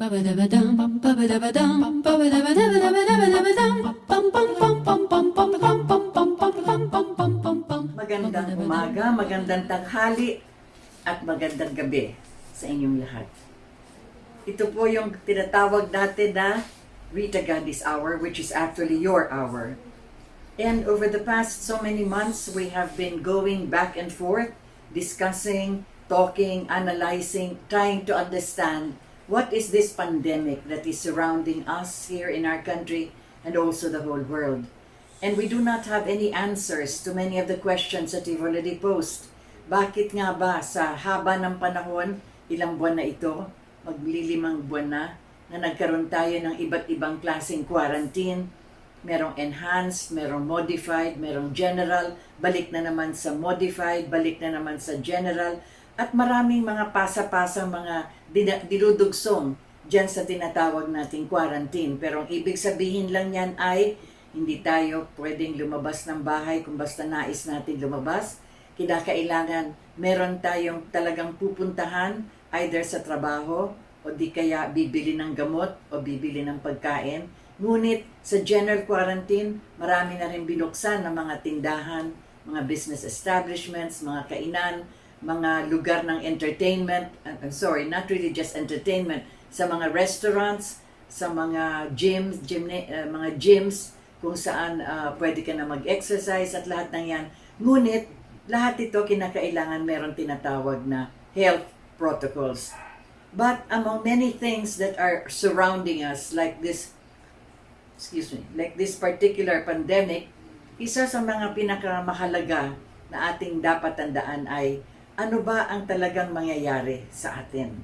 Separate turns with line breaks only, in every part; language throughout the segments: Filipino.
Magandang umaga, magandang tanghali, at magandang gabi sa inyong lahat. Ito po yung tinatawag natin na Rita Gadi's hour, which is actually your hour. And over the past so many months, we have been going back and forth, discussing, talking, analyzing, trying to understand what is this pandemic that is surrounding us here in our country and also the whole world. And we do not have any answers to many of the questions that you've already posed. Bakit nga ba sa haba ng panahon, ilang buwan na ito, maglilimang buwan na nagkaroon tayo ng iba't ibang klaseng quarantine? Merong enhanced, merong modified, merong general, balik na naman sa modified, balik na naman sa general, at maraming mga pasa-pasang mga dinudugsong dyan sa tinatawag nating quarantine. Pero ang ibig sabihin lang yan ay hindi tayo pwedeng lumabas ng bahay kung basta nais natin lumabas. Kailangan meron tayong talagang pupuntahan either sa trabaho o di kaya bibili ng gamot o bibili ng pagkain. Ngunit sa general quarantine, marami na rin binuksan ng mga tindahan, mga business establishments, mga kainan, mga lugar ng entertainment, not really just entertainment, sa mga restaurants, sa mga mga gyms, kung saan pwede ka na mag-exercise at lahat ng yan. Ngunit, lahat ito kinakailangan meron tinatawag na health protocols. But among many things that are surrounding us, like this particular pandemic, isa sa mga pinakamahalaga na ating dapat tandaan ay ano ba ang talagang mangyayari sa atin?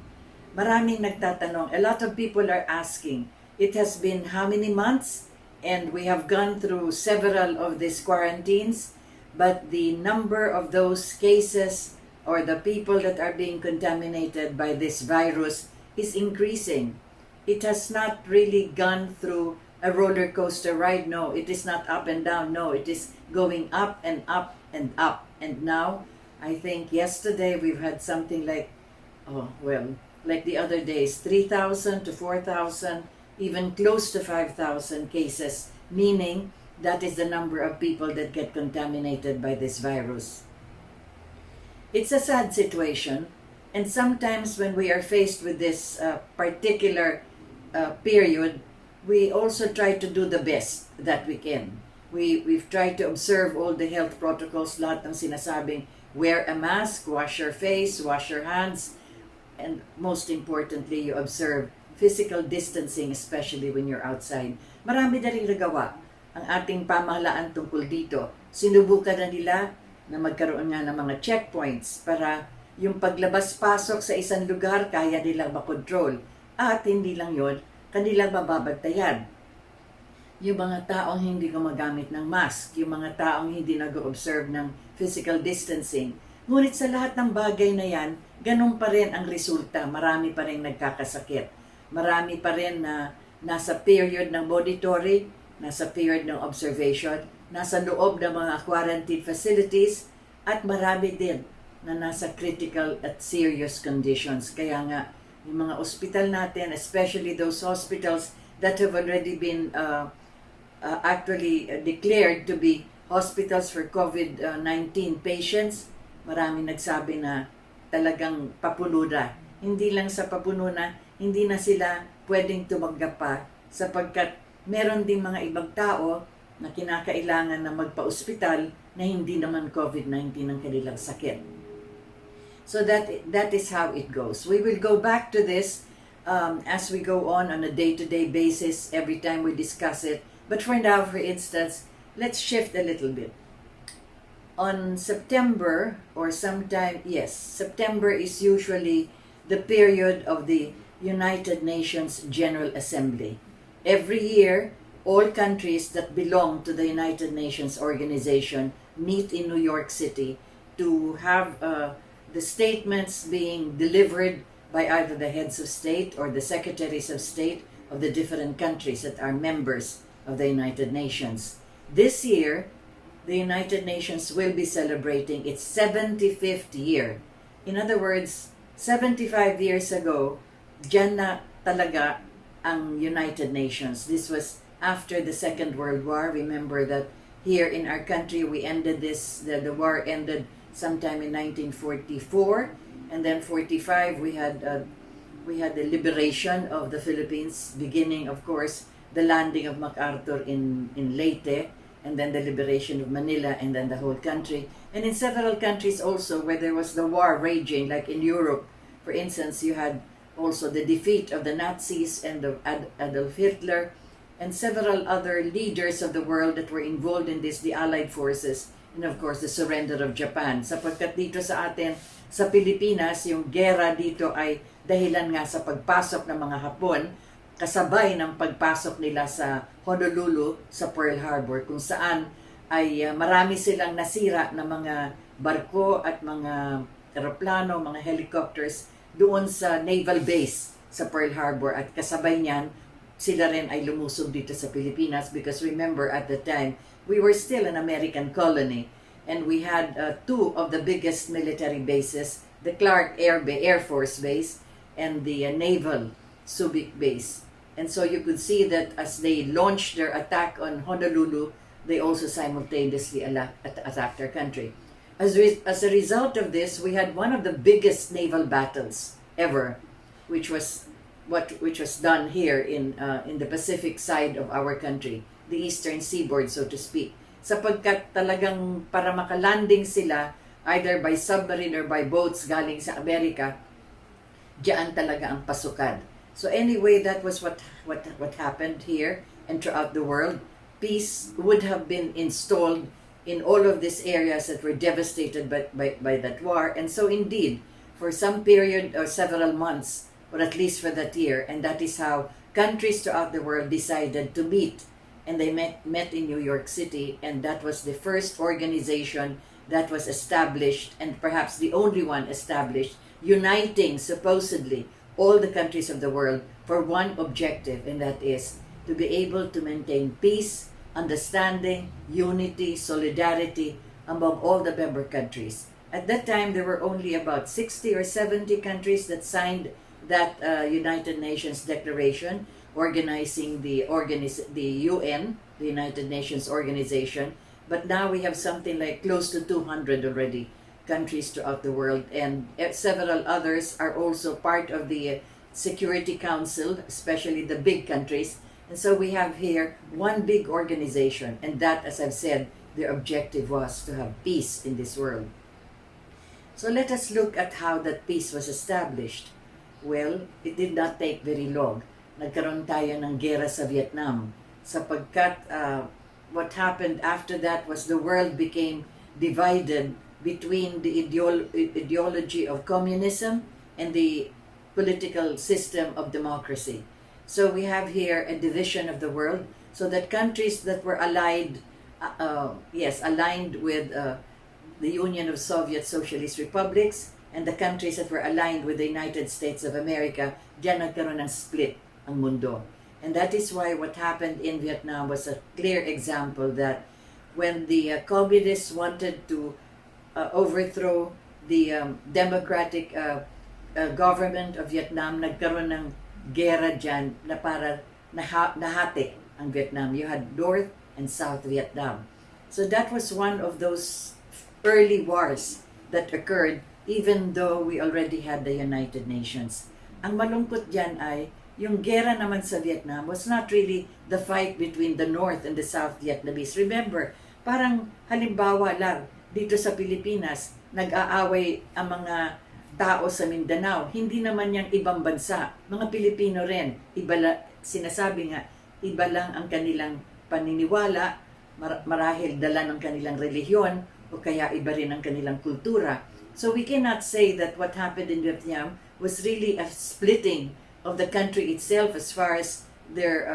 Maraming nagtatanong, a lot of people are asking, it has been how many months? And we have gone through several of these quarantines, but the number of those cases or the people that are being contaminated by this virus is increasing. It has not really gone through a roller coaster ride. No, it is not up and down. No, it is going up and up and up. And now, I think yesterday we've had something like, like the other days, 3,000 to 4,000, even close to 5,000 cases, meaning that is the number of people that get contaminated by this virus. It's a sad situation, and sometimes when we are faced with this particular period, we also try to do the best that we can. We've tried to observe all the health protocols, lahat ng sinasabing, wear a mask, wash your face, wash your hands, and most importantly, you observe physical distancing, especially when you're outside. Marami na rin nagawa ang ating pamahalaan tungkol dito. Sinubukan na nila na magkaroon nga ng mga checkpoints para yung paglabas-pasok sa isang lugar kaya nilang makontrol. At hindi lang yon, kanilang mababantayan. Yung mga taong hindi gumagamit ng mask, yung mga taong hindi nag-observe ng physical distancing. Ngunit sa lahat ng bagay na yan, ganun pa rin ang resulta. Marami pa rin nagkakasakit. Marami pa rin na nasa period ng monitoring, nasa period ng observation, nasa loob ng mga quarantine facilities, at marami din na nasa critical at serious conditions. Kaya nga, yung mga ospital natin, especially those hospitals that have already been declared to be hospitals for COVID-19 patients, maraming nagsabi na talagang papuno na. Hindi lang sa papuno na, hindi na sila pwedeng tumanggap pa sapagkat meron ding mga ibang tao na kinakailangan na magpa-ospital na hindi naman COVID-19 ang kanilang sakit. So that is how it goes. We will go back to this as we go on a day-to-day basis every time we discuss it. But for now, for instance, let's shift a little bit. On September, September is usually the period of the United Nations General Assembly. Every year, all countries that belong to the United Nations organization meet in New York City to have the statements being delivered by either the heads of state or the secretaries of state of the different countries that are members of the United Nations. This year, the United Nations will be celebrating its 75th year. In other words, 75 years ago, dyan na talaga ang United Nations. This was after the Second World War. Remember that here in our country, we ended the war ended sometime in 1944, and then 45 we had the liberation of the Philippines, beginning, of course, the landing of MacArthur in Leyte, and then the liberation of Manila, and then the whole country. And in several countries also where there was the war raging, like in Europe, for instance, you had also the defeat of the Nazis and of Adolf Hitler, and several other leaders of the world that were involved in this, the Allied forces, and of course the surrender of Japan. Sapagkat dito sa atin, sa Pilipinas, yung gera dito ay dahilan nga sa pagpasok ng mga Hapon, kasabay ng pagpasok nila sa Honolulu, sa Pearl Harbor, kung saan ay marami silang nasira na mga barko at mga eroplano, mga helicopters doon sa naval base sa Pearl Harbor, at kasabay niyan sila rin ay lumusog dito sa Pilipinas, because remember at the time we were still an American colony, and we had two of the biggest military bases, the Clark Air Force Base and the Naval Subic Base. And so you could see that as they launched their attack on Honolulu, they also simultaneously attacked our country. As a result of this, we had one of the biggest naval battles ever, which was done here in the Pacific side of our country, the eastern seaboard, so to speak. Sapagkat talagang para makalanding sila, either by submarine or by boats galing sa Amerika, diyan talaga ang pasukan. So anyway, that was what happened here and throughout the world. Peace would have been installed in all of these areas that were devastated by that war. And so indeed, for some period or several months, or at least for that year, and that is how countries throughout the world decided to meet. And they met in New York City, and that was the first organization that was established, and perhaps the only one established, uniting supposedly all the countries of the world for one objective, and that is to be able to maintain peace, understanding, unity, solidarity among all the member countries. At that time, there were only about 60 or 70 countries that signed that United Nations Declaration, organizing the UN, the United Nations Organization. But now we have something like close to 200 already countries throughout the world, and several others are also part of the Security Council, especially the big countries. And so we have here one big organization, and that, as I've said, their objective was to have peace in this world. So let us look at how that peace was established. Well, it did not take very long. Nagkaroon tayo ng gera sa Vietnam, sapagkat what happened after that was the world became divided between the ideology of communism and the political system of democracy. So we have here a division of the world, so that countries that were aligned with the Union of Soviet Socialist Republics, and the countries that were aligned with the United States of America, diyan nagkaroon ng split ang mundo. And that is why what happened in Vietnam was a clear example that when the communists wanted to overthrow the democratic government of Vietnam, nagkaroon ng gera dyan na para nahati ang Vietnam. You had North and South Vietnam. So that was one of those early wars that occurred even though we already had the United Nations. Ang malungkot dyan ay, yung gera naman sa Vietnam was not really the fight between the North and the South Vietnamese. Remember, parang halimbawa lang, dito sa Pilipinas, nag-aaway ang mga tao sa Mindanao. Hindi naman yung ibang bansa. Mga Pilipino rin. Sinasabi nga, iba lang ang kanilang paniniwala, marahil dala ng kanilang relihiyon, o kaya iba rin ang kanilang kultura. So we cannot say that what happened in Vietnam was really a splitting of the country itself as far as their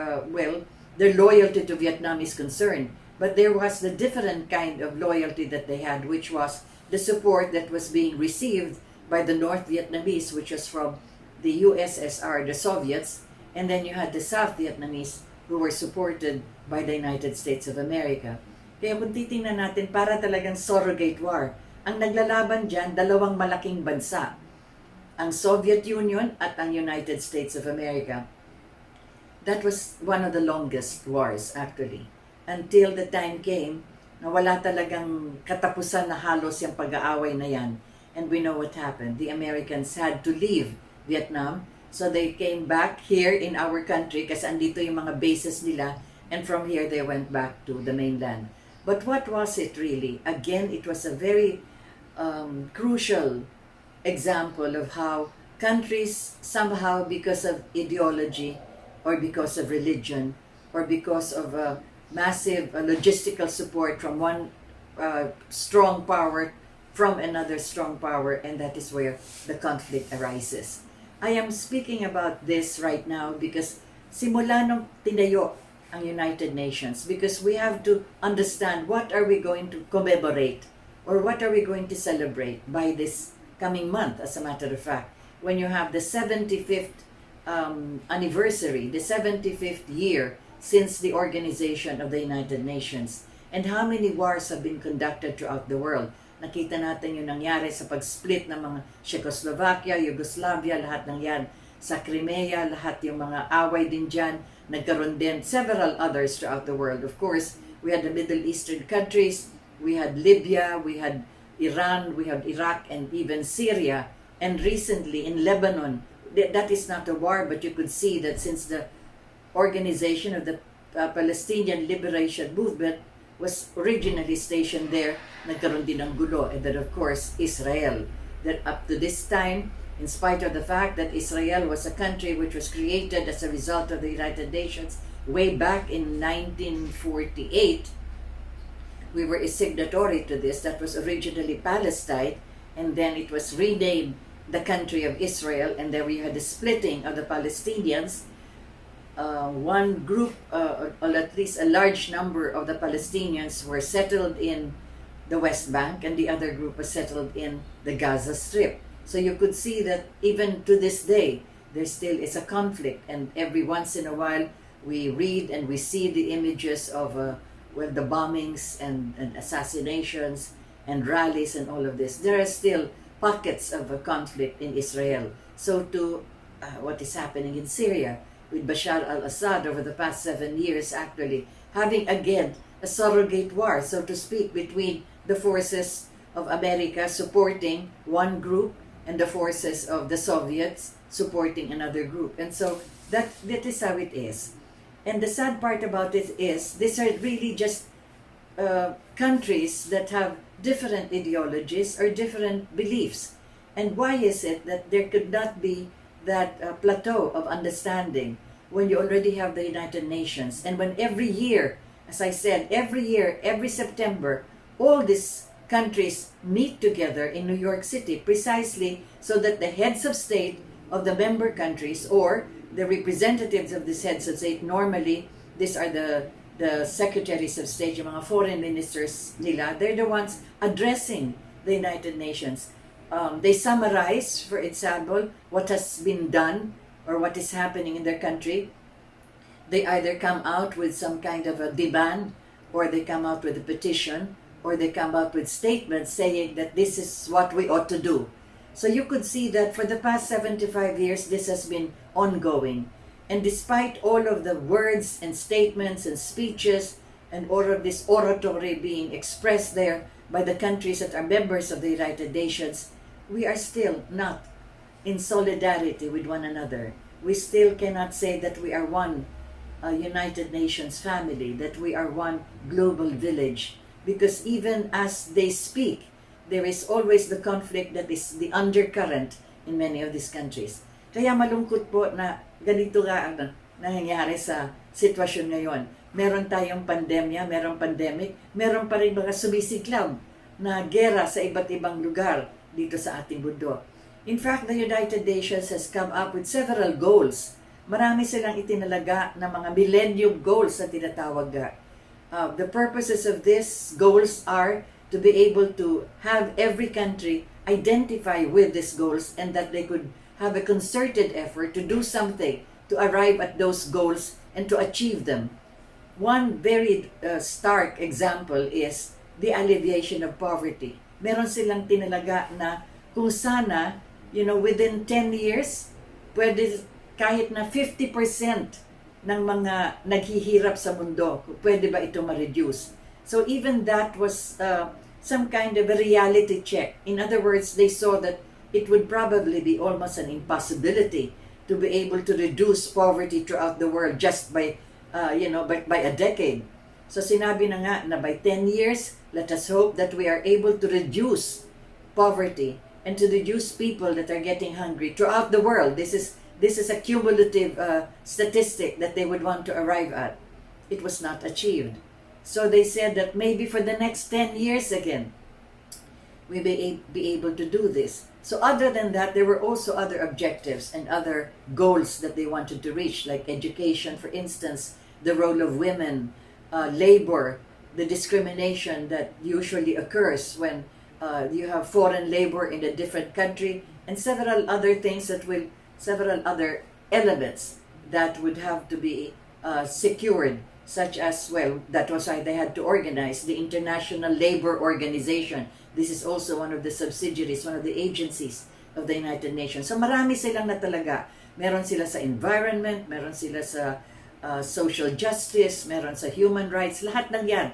loyalty to Vietnam is concerned. But there was the different kind of loyalty that they had, which was the support that was being received by the North Vietnamese, which was from the USSR, the Soviets, and then you had the South Vietnamese who were supported by the United States of America. Kaya kung titingnan natin, para talagang surrogate war. Ang naglalaban dyan, dalawang malaking bansa. ang Soviet Union at ang United States of America. That was one of the longest wars actually, until the time came na wala talagang katapusan na halos yung pag-aaway na yan. And we know what happened. The Americans had to leave Vietnam, so they came back here in our country kasi andito yung mga bases nila, and from here they went back to the mainland. But what was it really? Again, it was a very crucial example of how countries somehow, because of ideology or because of religion or because of massive logistical support from one strong power from another strong power, and that is where the conflict arises. I am speaking about this right now because simula nung tinayo ang United Nations, because we have to understand what are we going to commemorate or what are we going to celebrate by this coming month, as a matter of fact, when you have the 75th anniversary, the 75th year since the organization of the United Nations, and how many wars have been conducted throughout the world. Nakita natin yung nangyari sa pag-split ng mga Czechoslovakia, Yugoslavia, lahat ng yan. Sa Crimea, lahat yung mga away din dyan. Nagkaroon din several others throughout the world. Of course, we had the Middle Eastern countries, we had Libya, we had Iran, we had Iraq, and even Syria. And recently in Lebanon, that is not a war, but you could see that since the organization of the Palestinian Liberation Movement was originally stationed there, nagkaroon din ng gulo. And then of course, Israel. That up to this time, in spite of the fact that Israel was a country which was created as a result of the United Nations way back in 1948, we were a signatory to this. That was originally Palestine, and then it was renamed the country of Israel, and then we had the splitting of the Palestinians. One group, or at least a large number of the Palestinians were settled in the West Bank, and the other group was settled in the Gaza Strip. So you could see that even to this day, there still is a conflict, and every once in a while, we read and we see the images of the bombings and assassinations and rallies and all of this. There are still pockets of a conflict in Israel. So to what is happening in Syria with Bashar al-Assad over the past 7 years, actually having again a surrogate war, so to speak, between the forces of America supporting one group and the forces of the Soviets supporting another group. And so that is how it is. And the sad part about it is these are really just countries that have different ideologies or different beliefs. And why is it that there could not be that plateau of understanding when you already have the United Nations, and when every year, as I said, every year, every September, all these countries meet together in New York City precisely so that the heads of state of the member countries, or the representatives of these heads of state, normally these are the secretaries of state, yung mga foreign ministers nila, they're the ones addressing the United Nations. They summarize, for example, what has been done or what is happening in their country. They either come out with some kind of a demand, or they come out with a petition, or they come out with statements saying that this is what we ought to do. So you could see that for the past 75 years, this has been ongoing. And despite all of the words and statements and speeches and all of this oratory being expressed there by the countries that are members of the United Nations, we are still not in solidarity with one another. We still cannot say that we are one United Nations family, that we are one global village. Because even as they speak, there is always the conflict that is the undercurrent in many of these countries. Kaya malungkot po na ganito nga ang nangyayari sa sitwasyon ngayon. Meron tayong pandemya, merong pandemic, meron pa rin mga sumisiklab na gera sa iba't ibang lugar dito sa ating mundo. In fact, the United Nations has come up with several goals. Marami silang itinalaga na mga millennium goals na tinatawag nga. The purposes of these goals are to be able to have every country identify with these goals, and that they could have a concerted effort to do something to arrive at those goals and to achieve them. One very stark example is the alleviation of poverty. Meron silang tinalaga na kung sana within 10 years, pwede kahit na 50% ng mga naghihirap sa mundo, pwede ba ito ma-reduce? So even that was some kind of a reality check. In other words, they saw that it would probably be almost an impossibility to be able to reduce poverty throughout the world just by a decade. So sinabi na nga na by 10 years, let us hope that we are able to reduce poverty and to reduce people that are getting hungry throughout the world. This is a cumulative statistic that they would want to arrive at. It was not achieved. So they said that maybe for the next 10 years again, we may be able to do this. So other than that, there were also other objectives and other goals that they wanted to reach, like education, for instance, the role of women, labor, the discrimination that usually occurs when you have foreign labor in a different country, and several other other elements that would have to be secured, such as, that was why they had to organize the International Labor Organization. This is also one of the subsidiaries, one of the agencies of the United Nations. So marami silang na talaga. Meron sila sa environment, meron sila sa social justice, meron sa human rights, lahat ng yan.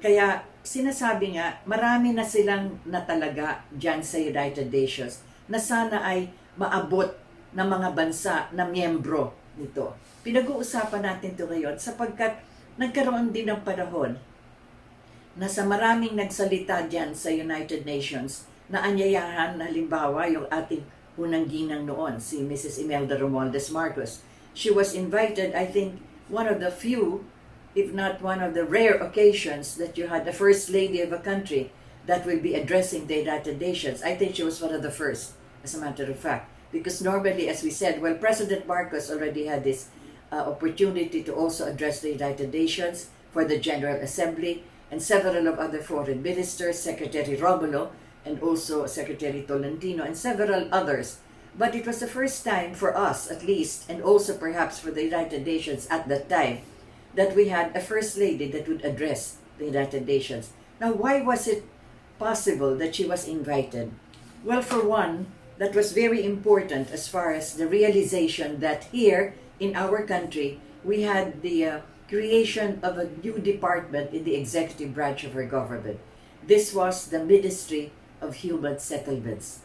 Kaya sinasabi nga, marami na silang na talaga dyan sa United Nations na sana ay maabot ng mga bansa na miyembro nito. Pinag-uusapan natin ito ngayon sapagkat nagkaroon din ng panahon na sa maraming nagsalita dyan sa United Nations na anyayahan, halimbawa, yung ating unang ginang noon, si Mrs. Imelda Romualdez Marcos. She was invited, I think, one of the few, if not one of the rare occasions that you had the First Lady of a country that will be addressing the United Nations. I think she was one of the first, as a matter of fact. Because normally, as we said, President Marcos already had this opportunity to also address the United Nations for the General Assembly, and several of other foreign ministers, Secretary Romulo, and also Secretary Tolentino, and several others. But it was the first time for us, at least, and also perhaps for the United Nations at that time, that we had a First Lady that would address the United Nations. Now, why was it possible that she was invited? Well, for one, that was very important as far as the realization that here in our country, we had the creation of a new department in the executive branch of our government. This was the Ministry of Human Settlements.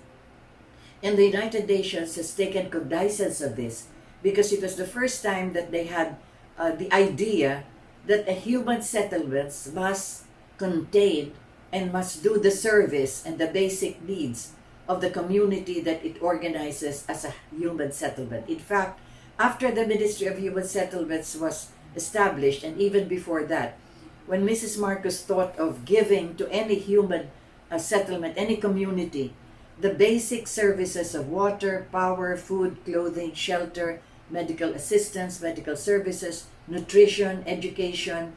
And the United Nations has taken cognizance of this because it was the first time that they had the idea that a human settlements must contain and must do the service and the basic needs of the community that it organizes as a human settlement. In fact, after the Ministry of Human Settlements was established, and even before that, when Mrs. Marcos thought of giving to any human settlement, any community, the basic services of water, power, food, clothing, shelter, medical assistance, medical services, nutrition, education,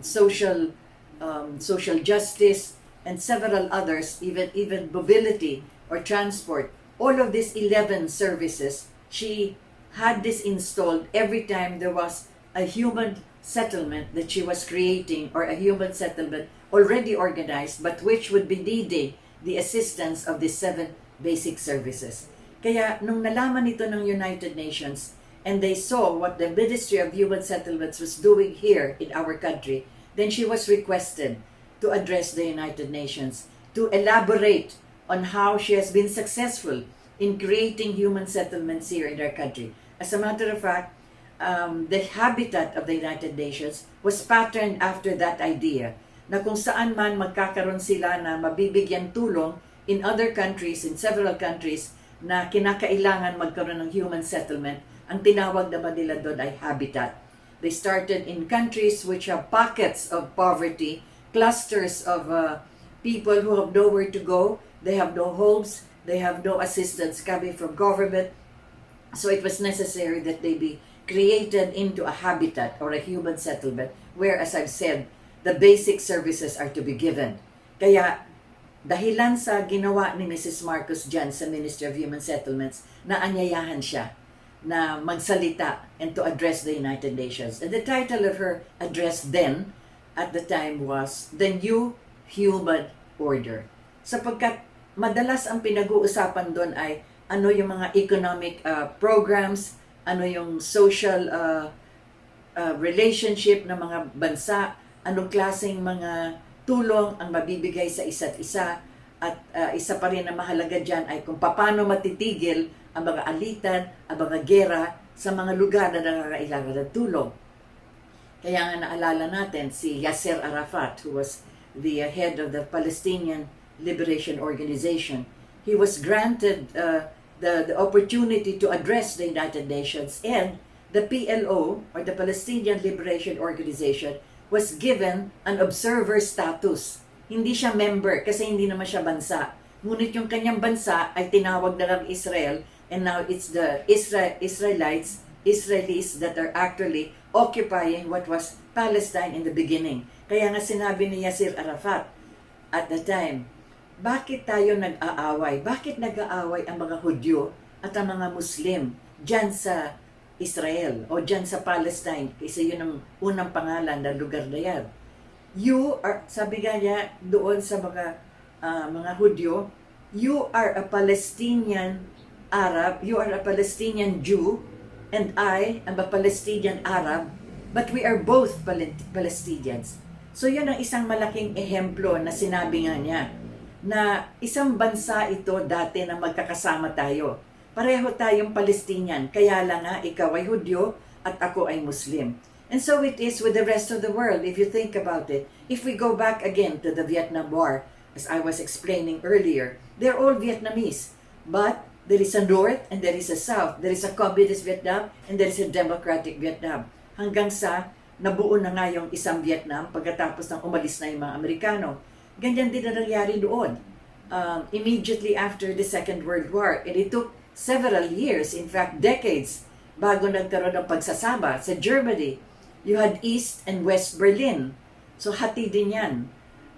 social justice, and several others, even mobility or transport, all of these 11 services, she had this installed every time there was a human settlement that she was creating, or a human settlement already organized but which would be needing the assistance of the 7 basic services. Kaya nung nalaman ito ng United Nations and they saw what the Ministry of Human Settlements was doing here in our country, then she was requested to address the United Nations to elaborate on how she has been successful in creating human settlements here in our country. As a matter of fact, the habitat of the United Nations was patterned after that idea, na kung saan man magkakaroon sila na mabibigyan tulong in other countries, in several countries, na kinakailangan magkaroon ng human settlement, ang tinawag naman nila doon ay habitat. They started in countries which have pockets of poverty, clusters of people who have nowhere to go, they have no homes, they have no assistance coming from government. So it was necessary that they be created into a habitat or a human settlement where, as I've said, the basic services are to be given. Kaya dahilan sa ginawa ni Mrs. Marcos dyan sa Ministry of Human Settlements, na anyayahan siya na magsalita and to address the United Nations. And the title of her address then, at the time, was The New Human Order. Sapagkat madalas ang pinag-uusapan doon ay ano yung mga economic programs, ano yung social relationship ng mga bansa, anong klaseng mga tulong ang mabibigay sa isa't isa, at isa pa rin na mahalaga dyan ay kung paano matitigil ang mga alitan, ang mga gera sa mga lugar na nangangailangan ng tulong. Kaya nga naalala natin si Yasser Arafat, who was the head of the Palestinian Liberation Organization. He was granted the opportunity to address the United Nations, and the PLO, or the Palestinian Liberation Organization, was given an observer status. Hindi siya member kasi hindi naman siya bansa. Ngunit yung kanyang bansa ay tinawag na lang Israel, and now it's the Israelis that are actually occupying what was Palestine in the beginning. Kaya nga sinabi ni Yasser Arafat at the time, bakit tayo nag-aaway? Bakit nag-aaway ang mga Hudyo at ang mga Muslim dyan sa Israel o dyan sa Palestine? Kasi yun ang unang pangalan ng lugar na yan. You are, sabi nga niya doon sa mga Hudyo, you are a Palestinian Arab, you are a Palestinian Jew, and I am a Palestinian Arab, but we are both Palestinians. So yun ang isang malaking ehemplo na sinabi nga niya, na isang bansa ito dati na magkakasama tayo. Pareho tayong Palestinian, kaya lang nga ikaw ay Hudyo at ako ay Muslim. And so it is with the rest of the world, if you think about it. If we go back again to the Vietnam War, as I was explaining earlier, they're all Vietnamese, but there is a North and there is a South. There is a Communist Vietnam and there is a Democratic Vietnam. Hanggang sa nabuo na nga yung isang Vietnam pagkatapos ng umalis na yung mga Amerikano. Ganyan din na nangyari doon. Immediately after the Second World War. And it took several years, in fact decades, bago nagkaroon ng pagsasama. Sa Germany, you had East and West Berlin. So hati din yan.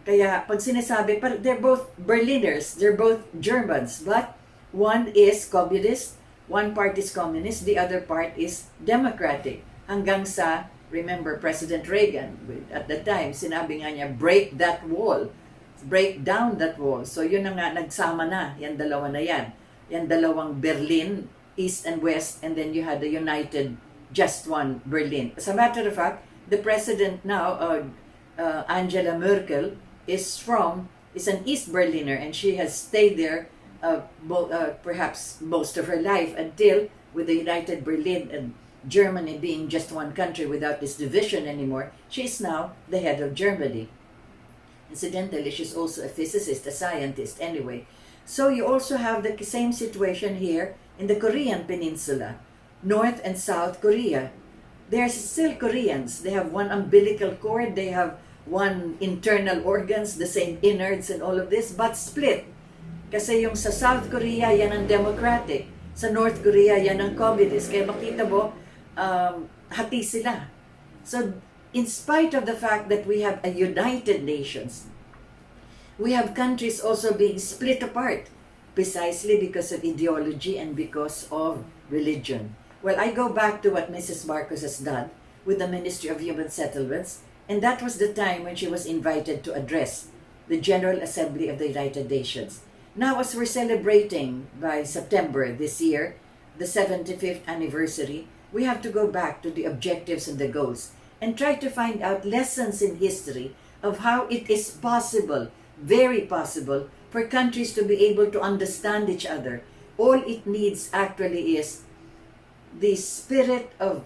Kaya pag sinasabi, they're both Berliners, they're both Germans, but one is communist, one part is communist, the other part is democratic. Hanggang sa, remember, President Reagan, at the time, sinabi nga niya, break that wall. Break down that wall. So yun na nga, nagsama na, yan dalawa na yan. Yan dalawang Berlin, East and West, and then you had the united, just one Berlin. As a matter of fact, the president now, Angela Merkel, is an East Berliner, and she has stayed there perhaps most of her life until, with the United Berlin and Germany being just one country without this division anymore, she is now the head of Germany. Incidentally, she's also a physicist, a scientist anyway. So you also have the same situation here in the Korean peninsula, North and South Korea. They're still Koreans. They have one umbilical cord, they have one internal organs, the same innards and all of this, but split. Kasi yung sa South Korea, yan ang democratic. Sa North Korea, yan ang communist. Kaya makita mo, hati sila. So, in spite of the fact that we have a United Nations, we have countries also being split apart, precisely because of ideology and because of religion. Well, I go back to what Mrs. Marcos has done with the Ministry of Human Settlements, and that was the time when she was invited to address the General Assembly of the United Nations. Now, as we're celebrating by September this year, the 75th anniversary, we have to go back to the objectives and the goals and try to find out lessons in history of how it is possible, very possible, for countries to be able to understand each other. All it needs actually is the spirit of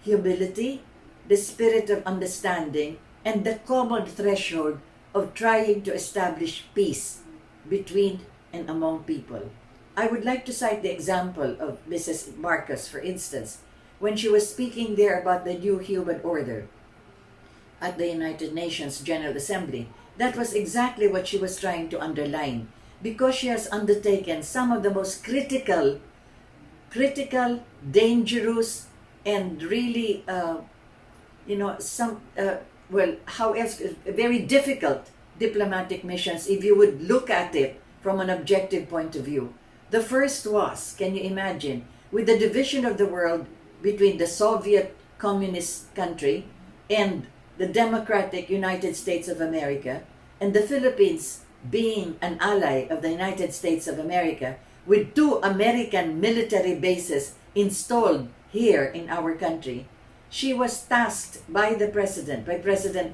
humility, the spirit of understanding, and the common threshold of trying to establish peace between and among people. I would like to cite the example of Mrs. Marcos, for instance, when she was speaking there about the new human order at the United Nations General Assembly. That was exactly what she was trying to underline, because she has undertaken some of the most critical, dangerous, and really, very difficult diplomatic missions if you would look at it from an objective point of view. The first was, can you imagine, with the division of the world between the Soviet communist country and the democratic United States of America, and the Philippines being an ally of the United States of America, with 2 American military bases installed here in our country, she was tasked by President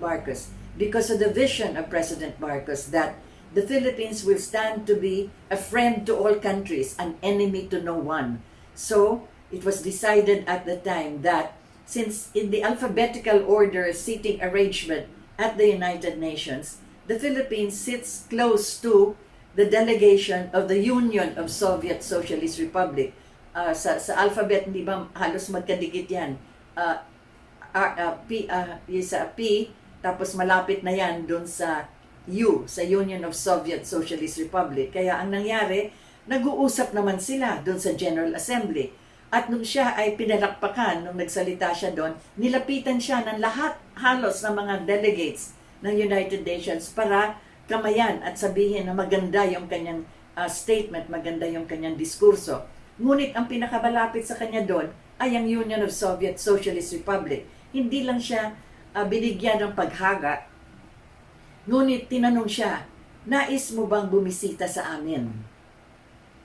Marcos, because of the vision of President Marcos that the Philippines will stand to be a friend to all countries, an enemy to no one. So, it was decided at the time that since in the alphabetical order seating arrangement at the United Nations, the Philippines sits close to the delegation of the Union of Soviet Socialist Republic. Sa alphabet, hindi ba halos magkadikit yan? P, tapos malapit na yan doon sa U, sa Union of Soviet Socialist Republic. Kaya ang nangyari, nag-uusap naman sila doon sa General Assembly. At nung siya ay pinalakpakan, nung nagsalita siya doon, nilapitan siya ng lahat halos ng mga delegates ng United Nations para kamayan at sabihin na maganda yung kanyang statement, maganda yung kanyang diskurso. Ngunit ang pinakamalapit sa kanya doon ay ang Union of Soviet Socialist Republic. Hindi lang siya binigyan ng paghaga, ngunit tinanong siya, nais mo bang bumisita sa amin?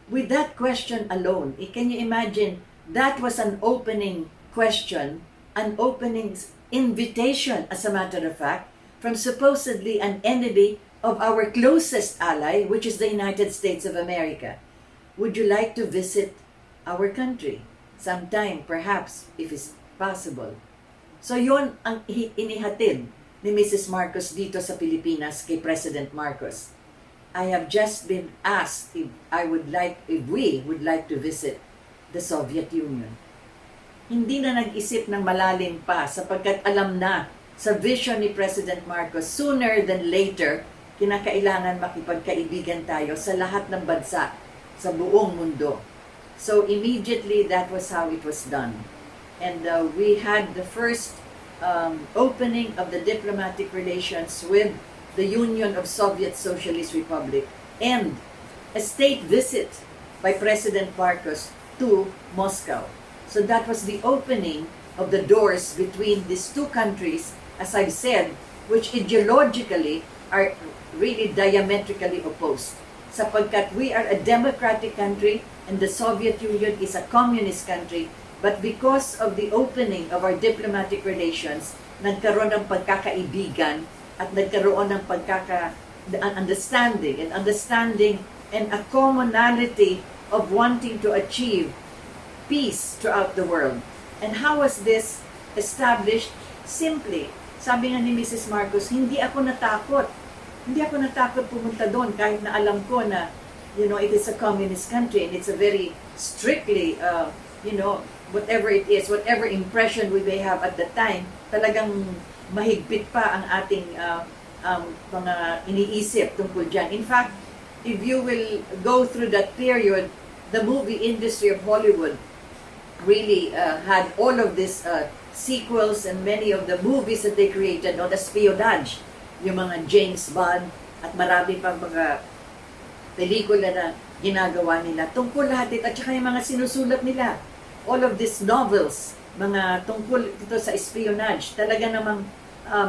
With that question alone, can you imagine, that was an opening question, an opening invitation, as a matter of fact, from supposedly an enemy of our closest ally, which is the United States of America. Would you like to visit our country? Sometime, perhaps, if it's possible. So yun ang inihatid ni Mrs. Marcos dito sa Pilipinas kay President Marcos. I have just been asked if we would like to visit the Soviet Union. Hindi na nag-isip ng malalim pa sapagkat alam na sa vision ni President Marcos, sooner than later, kinakailangan makipagkaibigan tayo sa lahat ng bansa sa buong mundo. So immediately, that was how it was done. And we had the first opening of the diplomatic relations with the Union of Soviet Socialist Republic and a state visit by President Marcos to Moscow. So that was the opening of the doors between these two countries, as I've said, which ideologically are really diametrically opposed. Sapagkat we are a democratic country and the Soviet Union is a communist country, but because of the opening of our diplomatic relations, nagkaroon ng pagkakaibigan at nagkaroon ng understanding and a commonality of wanting to achieve peace throughout the world. And how was this established? Simply, sabi nga ni Mrs. Marcos, hindi ako natakot pumunta doon kahit na alam ko na, it is a communist country and it's a very strictly, whatever it is, whatever impression we may have at the time, talagang mahigpit pa ang ating mga iniisip tungkol dyan. In fact, if you will go through that period, the movie industry of Hollywood really had all of these sequels and many of the movies that they created, the espionage, yung mga James Bond at marami pang mga pelikula na ginagawa nila tungkol lahat ito at saka yung mga sinusulat nila. All of these novels, mga tungkol ito sa espionage, talaga namang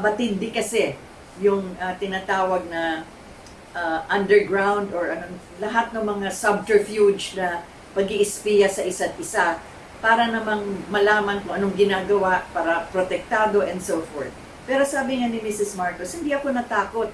matindi kasi yung tinatawag na underground or lahat ng mga subterfuge na pag-iispiya sa isa't isa para namang malaman kung anong ginagawa para protektado and so forth. Pero sabi nga ni Mrs. Marcos, hindi ako natakot.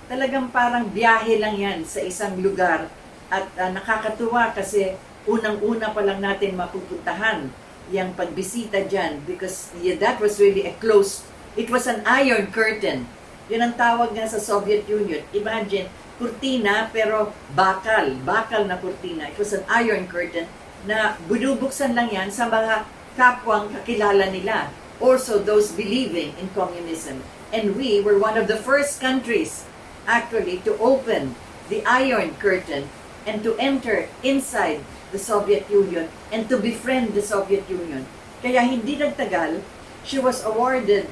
Talagang parang biyahe lang yan sa isang lugar at nakakatuwa kasi unang-una pa lang natin mapupuntahan yung pagbisita dyan because that was really it was an iron curtain. Yun ang tawag nga sa Soviet Union. Imagine, kurtina pero bakal na kurtina. It was an iron curtain na binubuksan lang yan sa mga kapwang kakilala nila. Also those believing in communism. And we were one of the first countries actually to open the iron curtain and to enter inside the Soviet Union and to befriend the Soviet Union. Kaya hindi nagtagal, she was awarded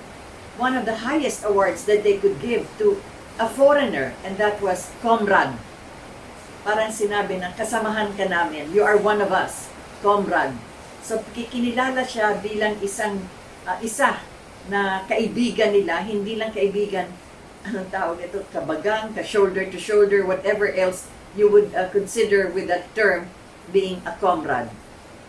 one of the highest awards that they could give to a foreigner, and that was comrade. Parang sinabi na, kasamahan ka namin, you are one of us, comrade. So kinilala siya bilang isa na kaibigan nila, hindi lang kaibigan, anong tawag ito, kabagang, shoulder to shoulder, whatever else you would consider with that term, being a comrade.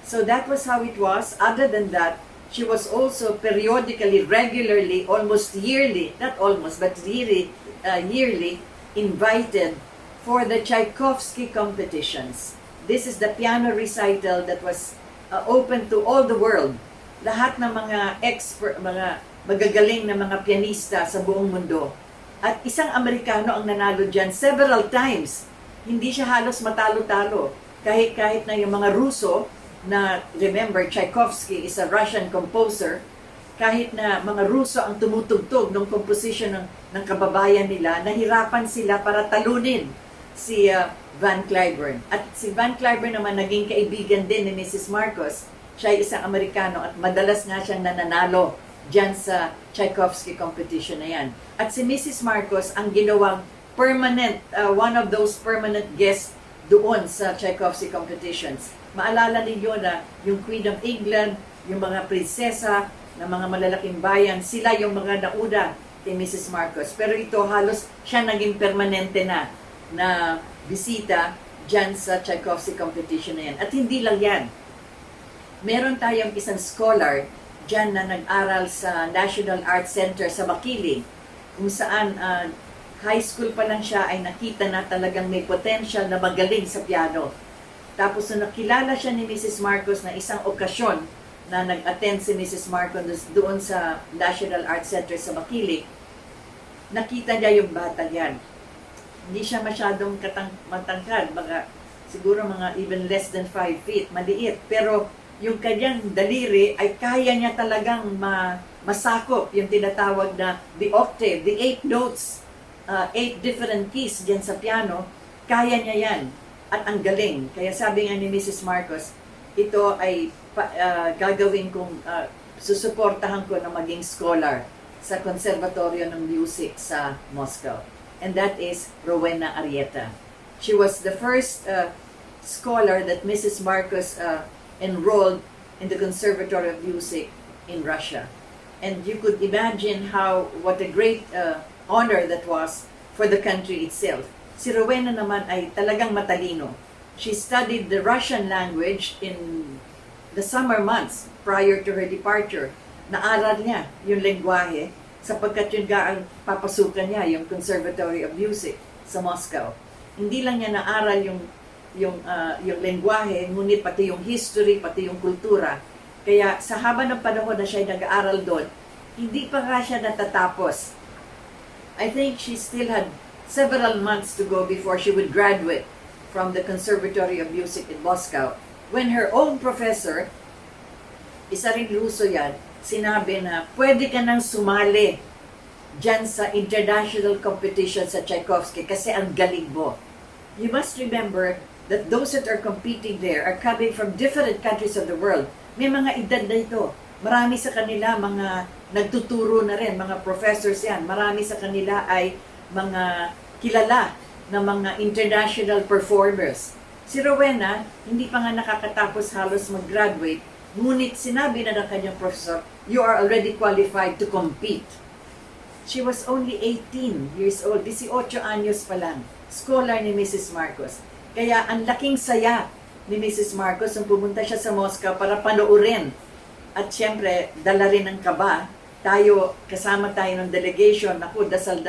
So that was how it was. Other than that, she was also periodically, regularly, almost yearly, not almost, but really, yearly, invited for the Tchaikovsky competitions. This is the piano recital that was open to all the world. Lahat ng mga expert, mga magagaling na mga pianista sa buong mundo. At isang Amerikano ang nanalo dyan several times. Hindi siya halos matalo-talo. Kahit na yung mga Ruso, na remember, Tchaikovsky is a Russian composer, kahit na mga Ruso ang tumutugtog ng composition ng kababayan nila, nahirapan sila para talunin si Van Cliburn. At si Van Cliburn naman naging kaibigan din ni Mrs. Marcos. Siya ay isang Amerikano at madalas nga siyang nananalo dyan sa Tchaikovsky competition na yan. At si Mrs. Marcos ang ginawang permanent, one of those permanent guests doon sa Tchaikovsky competitions. Maalala ninyo na yung Queen of England, yung mga prinsesa ng mga malalaking bayan, sila yung mga nauna kay Mrs. Marcos. Pero ito halos siya naging permanente na bisita dyan sa Tchaikovsky competition na yan. At hindi lang yan. Meron tayong isang scholar dyan na nag-aral sa National Arts Center sa Makiling, kung saan high school pa lang siya ay nakita na talagang may potential na magaling sa piano. Tapos nung nakilala siya ni Mrs. Marcos na isang okasyon na nag-attend si Mrs. Marcos doon sa National Arts Center sa Makiling, nakita niya yung bata yan. Hindi siya masyadong matangkad, siguro mga even less than 5 feet, maliit. Pero yung kanyang daliri ay kaya niya talagang masakop yung tinatawag na the octave, the 8 notes, 8 different keys dyan sa piano, kaya niya yan. At ang galing. Kaya sabi nga ni Mrs. Marcos, ito ay gagawin kong, susuportahan ko na maging scholar sa Konservatoryo ng Music sa Moscow. And that is Rowena Arrieta. She was the first scholar that Mrs. Marcos enrolled in the Conservatory of Music in Russia. And you could imagine what a great honor that was for the country itself. Si Rowena naman ay talagang matalino. She studied the Russian language in the summer months prior to her departure. Naaral niya yung lengguwahe sapagkat yun ang papasukan niya, yung Conservatory of Music sa Moscow. Hindi lang niya naaral yung lengguwahe, ngunit pati yung history, pati yung kultura. Kaya sa haba ng panahon na siya nag-aaral doon, hindi pa nga siya natatapos. I think she still had several months to go before she would graduate from the Conservatory of Music in Moscow, when her own professor, isa rin Ruso yan, sinabi na pwede ka nang sumali dyan sa international competition sa Tchaikovsky kasi ang galing mo. You must remember that those that are competing there are coming from different countries of the world. May mga edad na ito. Marami sa kanila mga nagtuturo na rin, mga professors yan. Marami sa kanila ay mga kilala na mga international performers. Si Rowena, hindi pa nga nakakatapos halos mag-graduate, ngunit sinabi na ng kanyang professor, you are already qualified to compete. She was only 18 years old, 18 anyos pa lang, scholar ni Mrs. Marcos. Kaya ang laking saya ni Mrs. Marcos nung pumunta siya sa Moscow para panoorin. At syempre, dala rin ng kaba. Kasama tayo ng delegation. Naku, dasal.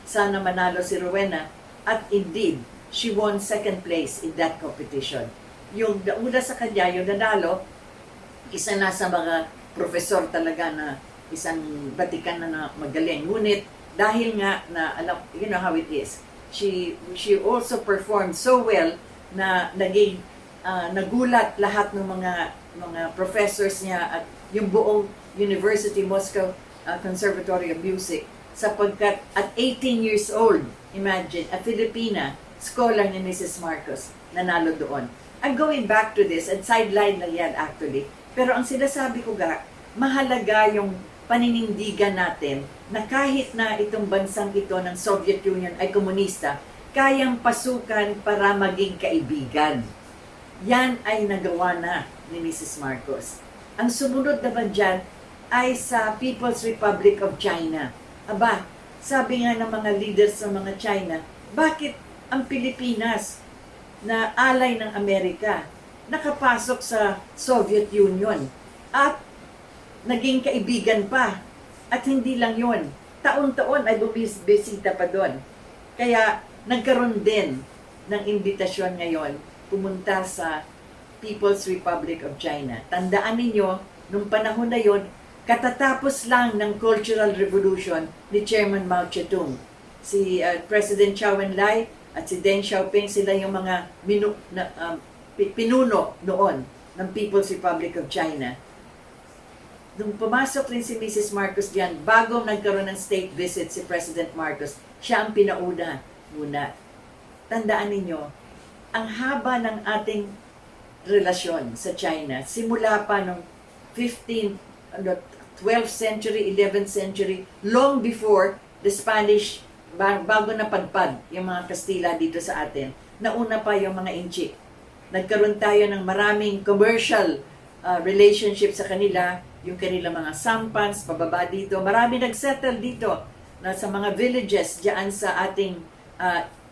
Sana manalo si Rowena. At indeed, she won second place in that competition. Yung nauna sa kanya, yung nanalo, isa na sa mga profesor talaga na isang Batikan na magaling. Ngunit, dahil nga na, you know how it is, she also performed so well na naging nagulat lahat ng mga professors niya at yung buong University Moscow Conservatory of Music sapagkat at 18 years old, imagine, a Filipina, scholar ni Mrs. Marcos, nanalo doon. I'm going back to this, and sideline lang yan actually, pero ang sinasabi ko mahalaga yung paninindigan natin na kahit na itong bansang ito ng Soviet Union ay komunista, kayang pasukan para maging kaibigan. Yan ay nagawa na ni Mrs. Marcos. Ang sumunod naman dyan ay sa People's Republic of China. Aba, sabi nga ng mga leaders ng mga China, bakit ang Pilipinas na alay ng Amerika, nakapasok sa Soviet Union at naging kaibigan pa. At hindi lang yun, taon-taon ay bumisita pa doon. Kaya nagkaroon din ng imbitasyon ngayon pumunta sa People's Republic of China. Tandaan ninyo, nung panahon na yon, katatapos lang ng Cultural Revolution ni Chairman Mao Zedong. Si President Zhou Enlai at si Deng Xiaoping, sila yung mga pinuno noon ng People's Republic of China. Nung pumasok rin si Mrs. Marcos diyan, bago nagkaroon ng state visit si President Marcos, siya ang pinauna muna. Tandaan ninyo, ang haba ng ating relasyon sa China, simula pa nung 12th century, 11th century, long before the Spanish, bago na padpad yung mga Kastila dito sa atin, nauna pa yung mga Inchi. Nagkaroon tayo ng maraming commercial relationship sa kanila, yung kanilang mga sampans, pababa dito. Marami nagsettle dito na sa mga villages diyan sa ating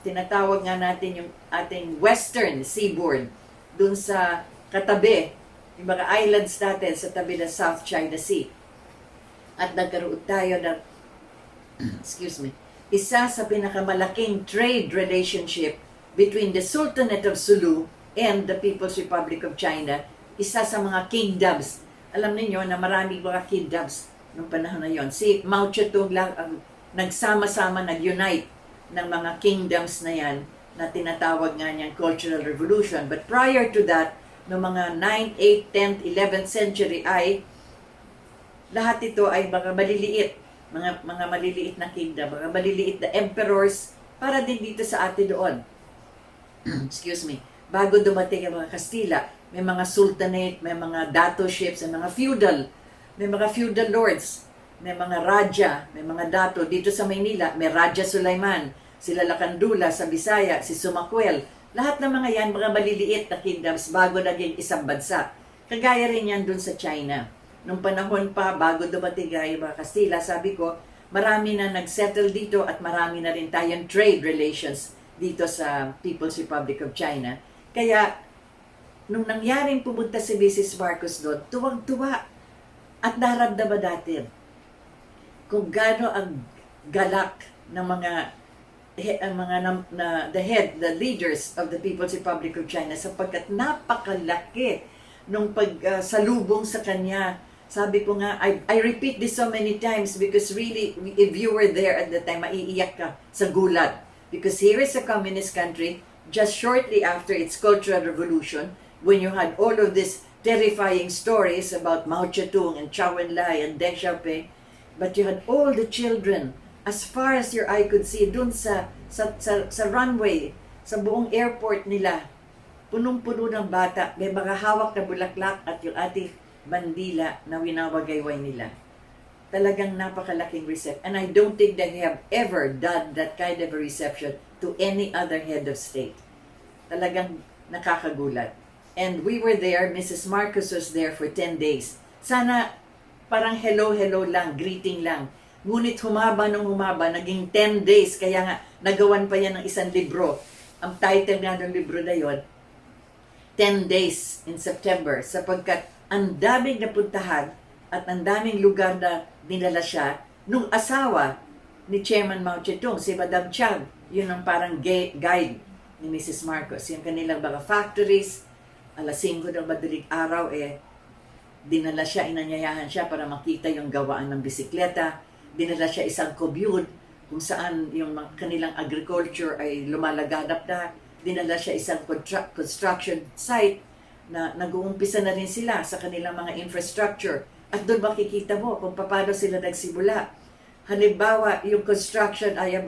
tinatawag nga natin yung ating western seaboard, dun sa katabi, yung mga islands natin sa tabi ng South China Sea. At nagkaroon tayo ng excuse me, isa sa pinakamalaking trade relationship between the Sultanate of Sulu and the People's Republic of China, isa sa mga kingdoms. Alam niyo na maraming mga kingdoms nung panahon na yon. Si Mao Zedong lang ang nagsama-sama, nag-unite ng mga kingdoms na yan na tinatawag nga niyang Cultural Revolution. But prior to that, no mga 9th, 8th, 10th, 11th century ay lahat ito ay mga maliliit, mga maliliit na kingdom, mga maliliit na emperors para din dito sa atin doon. Excuse me. Bago dumating ang mga Kastila, may mga sultanate, may mga datoships, may mga feudal lords, may mga raja, may mga dato. Dito sa Maynila, may Raja Sulaiman, sila Lakandula sa Bisaya, si Sumakwel. Lahat ng mga yan, mga maliliit na kingdoms bago naging isang bansa. Kagaya rin yan dun sa China. Nung panahon pa, bago dumating yung mga Kastila, sabi ko, marami na nagsettle dito at marami na rin tayong trade relations dito sa People's Republic of China. Kaya, nung nangyaring pumunta si Mrs. Marcos doon, tuwang-tuwa at naramdaman natin kung gaano ang galak ng the leaders of the People's Republic of China, sapagkat napakalaki nung pagsalubong sa kanya. Sabi ko nga, I repeat this so many times because really, if you were there at the time, maiiyak ka sa gulat. Because here is a communist country, just shortly after its Cultural Revolution, when you had all of these terrifying stories about Mao Zedong and Zhou Enlai and Deng Xiaoping, but you had all the children, as far as your eye could see, dun sa runway, sa buong airport nila, punong-puno ng bata, may mga hawak na bulaklak at yung ating bandila na winawagayway nila. Talagang napakalaking reception. And I don't think they have ever done that kind of a reception to any other head of state. Talagang nakakagulat. And we were there, Mrs. Marcos was there for 10 days. Sana parang hello lang, greeting lang. Ngunit humaba, naging 10 days. Kaya nga, nagawan pa yan ng isang libro. Ang title nga ng libro na yon, 10 Days in September. Sapagkat ang daming napuntahan at ang daming lugar na dinala siya nung asawa ni Chairman Mao Zedong, si Madam Chang. Yun ang parang guide ni Mrs. Marcos. Yung kanilang mga factories, alas 5 ng madaling araw, dinala siya, inanyayahan siya para makita yung gawaan ng bisikleta. Dinala siya isang commune kung saan yung kanilang agriculture ay lumalaganap na. Dinala siya isang construction site na nag-uumpisa na rin sila sa kanilang mga infrastructure. At doon makikita mo kung paano sila nagsimula. Halimbawa, yung construction ay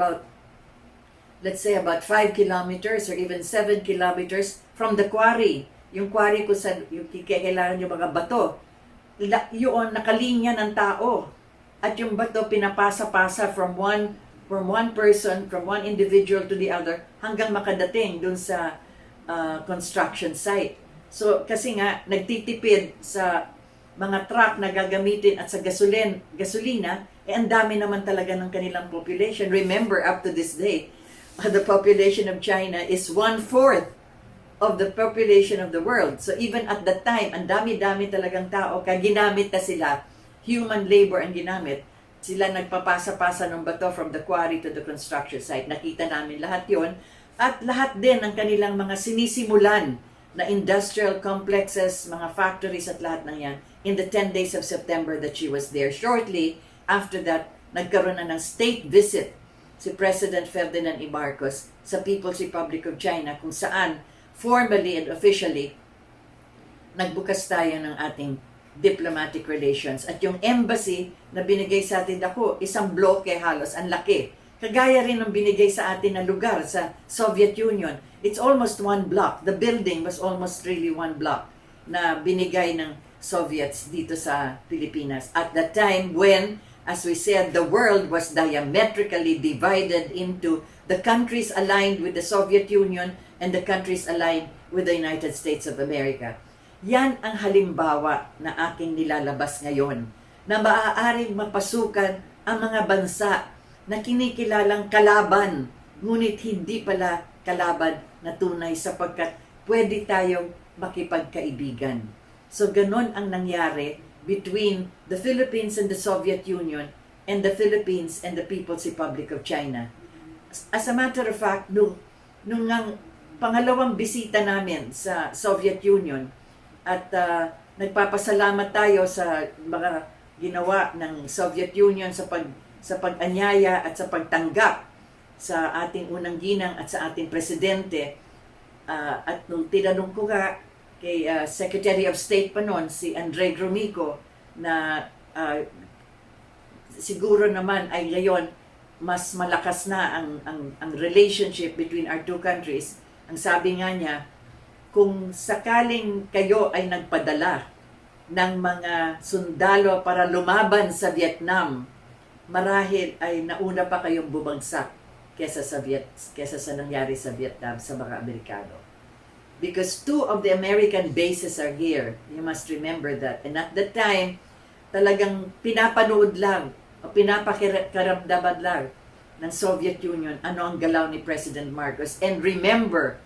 let's say about 5 kilometers or even 7 kilometers from the quarry. Yung quarry kung saan yung kailangan yung mga bato. Yun, nakalinya ng tao. At yung bato pinapasa-pasa from one person, from one individual to the other, hanggang makadating dun sa construction site. So, kasi nga, nagtitipid sa mga truck na gagamitin at sa gasolina, ang dami naman talaga ng kanilang population. Remember, up to this day, the population of China is 1/4 of the population of the world. So even at that time, ang dami-dami talagang tao, kaya ginamit na sila, human labor ang ginamit, sila nagpapasa-pasa ng bato from the quarry to the construction site. Nakita namin lahat yon. At lahat din ng kanilang mga sinisimulan na industrial complexes, mga factories at lahat ng yan in the 10 days of September that she was there. Shortly after that, nagkaroon na ng state visit si President Ferdinand E. Marcos sa People's Republic of China, kung saan formally and officially nagbukas tayo ng ating diplomatic relations. At yung embassy na binigay sa atin, ako, isang bloke halos, ang laki. Kagaya rin ng binigay sa atin na lugar sa Soviet Union. It's almost one block. The building was almost really one block na binigay ng Soviets dito sa Pilipinas. At the time when, as we said, the world was diametrically divided into the countries aligned with the Soviet Union and the countries aligned with the United States of America. Yan ang halimbawa na aking nilalabas ngayon, na maaaring mapasukan ang mga bansa na kinikilalang kalaban, ngunit hindi pala kalaban na tunay sapagkat pwede tayong makipagkaibigan. So ganon ang nangyari between the Philippines and the Soviet Union and the Philippines and the People's Republic of China. As a matter of fact, nung pangalawang bisita namin sa Soviet Union, at nagpapasalamat tayo sa mga ginawa ng Soviet Union sa pag-anyaya at sa pagtanggap sa ating unang ginang at sa ating presidente. At nung tinanong ko nga kay Secretary of State pa noon, si Andre Gromyko, na siguro naman ay ngayon mas malakas na ang relationship between our two countries. Ang sabi nga niya, kung sakaling kayo ay nagpadala ng mga sundalo para lumaban sa Vietnam, marahil ay nauna pa kayong bumagsak kesa sa nangyari sa Vietnam sa mga Amerikano. Because 2 of the American bases are here. You must remember that. And at that time, talagang pinapanood lang o pinapakaramdaman lang ng Soviet Union ano ang galaw ni President Marcos. And remember,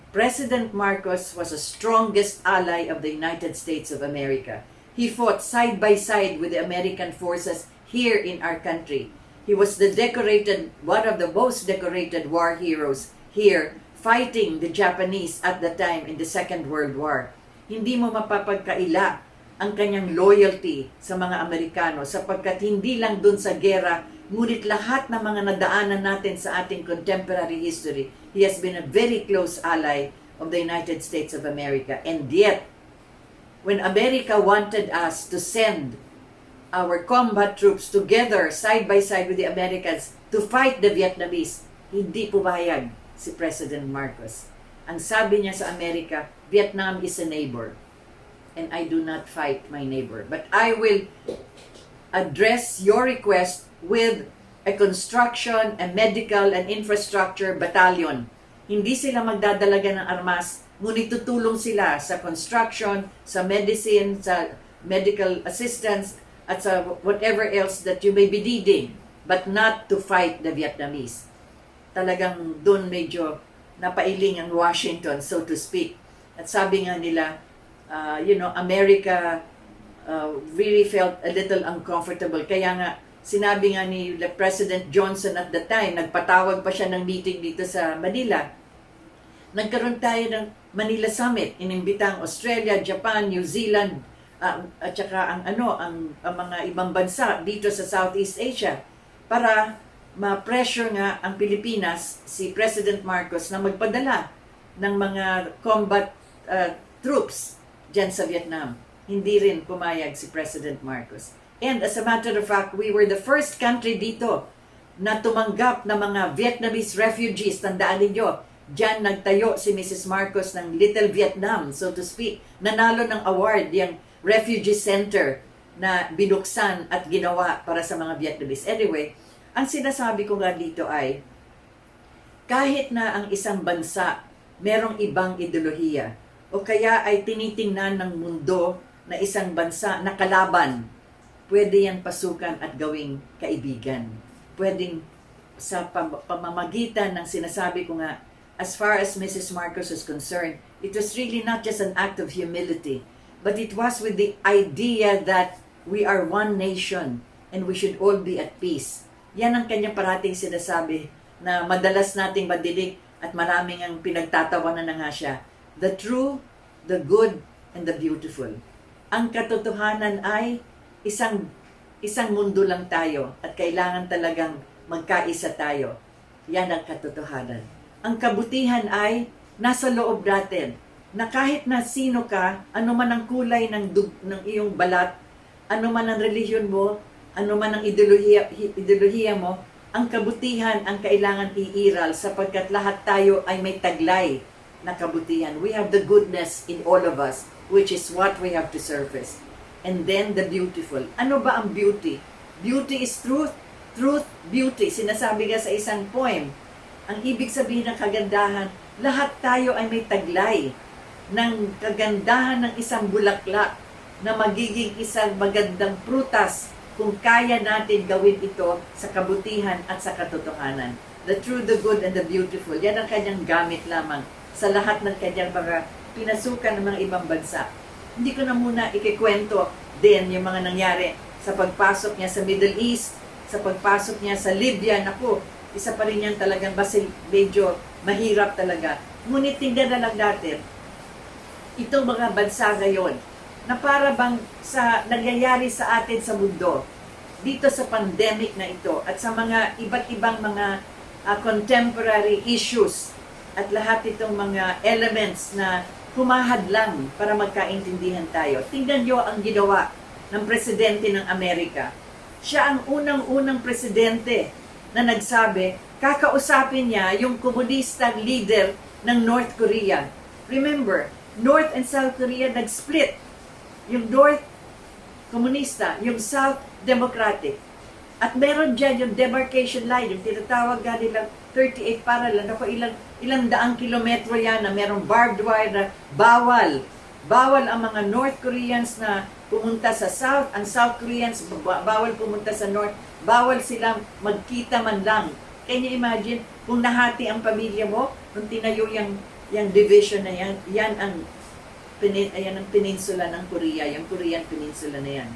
President Marcos was the strongest ally of the United States of America. He fought side by side with the American forces here in our country. He was one of the most decorated war heroes here, fighting the Japanese at the time in the Second World War. Hindi mo mapapagkaila ang kanyang loyalty sa mga Amerikano sapagkat hindi lang dun sa gera, ngunit lahat ng mga nadaanan natin sa ating contemporary history, he has been a very close ally of the United States of America. And yet, when America wanted us to send our combat troops together, side by side with the Americans, to fight the Vietnamese, hindi pumayag si President Marcos. Ang sabi niya sa Amerika, Vietnam is a neighbor, and I do not fight my neighbor. But I will address your request with a construction, a medical, and infrastructure battalion. Hindi sila magdadalaga ng armas, ngunit tutulong sila sa construction, sa medicine, sa medical assistance, at sa whatever else that you may be needing, but not to fight the Vietnamese. Talagang doon medyo napailing ang Washington, so to speak. At sabi nga nila, America really felt a little uncomfortable. Kaya nga, sinabi nga ni President Johnson at the time, nagpatawag pa siya ng meeting dito sa Manila. Nagkaroon tayo ng Manila Summit, inimbitang Australia, Japan, New Zealand, at saka ang mga ibang bansa dito sa Southeast Asia para ma-pressure nga ang Pilipinas, si President Marcos, na magpadala ng mga combat troops dyan sa Vietnam. Hindi rin pumayag si President Marcos. And as a matter of fact, we were the first country dito na tumanggap ng mga Vietnamese refugees. Tandaan ninyo, dyan nagtayo si Mrs. Marcos ng Little Vietnam, so to speak. Nanalo ng award yung refugee center na binuksan at ginawa para sa mga Vietnamese. Anyway, ang sinasabi ko nga dito ay, kahit na ang isang bansa merong ibang ideolohiya, o kaya ay tinitingnan ng mundo na isang bansa na kalaban, pwede yan pasukan at gawing kaibigan. Pwedeng sa pamamagitan ng sinasabi ko nga, as far as Mrs. Marcos is concerned, it was really not just an act of humility, but it was with the idea that we are one nation and we should all be at peace. Yan ang kanyang parating sinasabi na madalas nating madinig at maraming ang pinagtatawanan na nga siya. The true, the good, and the beautiful. Ang katotohanan ay isang mundo lang tayo at kailangan talagang magkaisa tayo. Yan ang katotohanan. Ang kabutihan ay nasa loob natin na kahit na sino ka, ano man ang kulay ng iyong balat, ano man ang relihiyon mo, ano man ang ideolohiya mo, ang kabutihan ang kailangan iiral sapagkat lahat tayo ay may taglay na kabutihan. We have the goodness in all of us, which is what we have to surface. And then the beautiful. Ano ba ang beauty? Beauty is truth. Truth, beauty. Sinasabi nga sa isang poem. Ang ibig sabihin ng kagandahan, lahat tayo ay may taglay ng kagandahan ng isang bulaklak na magiging isang magandang prutas kung kaya natin gawin ito sa kabutihan at sa katotohanan. The true, the good, and the beautiful. Yan ang kanyang gamit lamang sa lahat ng kanyang mga pinasukan ng mga ibang bansa. Hindi ko na muna ikikwento din yung mga nangyari sa pagpasok niya sa Middle East, sa pagpasok niya sa Libya. Naku, isa pa rin yan talagang medyo mahirap talaga. Ngunit tingnan na lang natin, itong mga bansa ngayon, na para bang nangyayari sa atin sa mundo, dito sa pandemic na ito, at sa mga iba't ibang mga contemporary issues, at lahat itong mga elements na humahadlang para magkaintindihan tayo. Tingnan nyo ang ginawa ng presidente ng Amerika. Siya ang unang-unang presidente na nagsabi, kakausapin niya yung komunistang leader ng North Korea. Remember, North and South Korea nag-split. Yung North, komunista, yung South, democratic. At meron dyan yung demarcation line, yung tinatawag nga nilang 38 parallel, ako ilang daang kilometro yan na merong barbed wire na bawal. Bawal ang mga North Koreans na pumunta sa South, ang South Koreans bawal pumunta sa North, bawal silang magkita man lang. Can you imagine kung nahati ang pamilya mo, kung tinayo yung division na yan, yan ang peninsula ng Korea, yung Korean peninsula na yan.